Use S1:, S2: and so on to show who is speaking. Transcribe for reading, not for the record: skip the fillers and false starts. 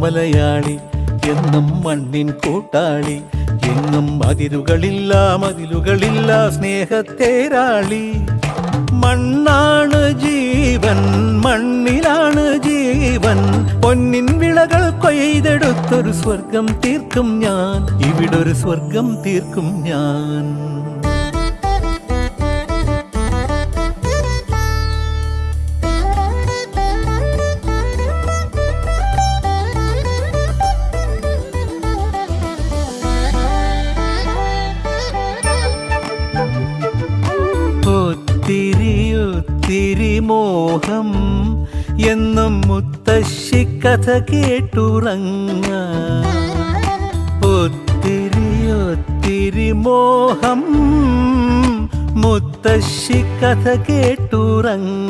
S1: മലയാളി എന്നും മണ്ണിൻ കൂട്ടാളി, എങ്ങും മതിലുകളില്ല സ്നേഹത്തേരാളി. മണ്ണാണ് ജീവൻ, മണ്ണിലാണ് ജീവൻ, പൊന്നിൻ വിളകൾ കൊയ്തെടുത്തൊരു സ്വർഗം തീർക്കും ഞാൻ, ഇവിടൊരു സ്വർഗം തീർക്കും ഞാൻ. ഒത്തിരി മോഹം എന്നും മുത്തശ്ശി കഥ കേട്ടുറങ്ങാൻ. ഒത്തിരി മോഹം മുത്തശ്ശി കഥ കേട്ടുറങ്ങാൻ.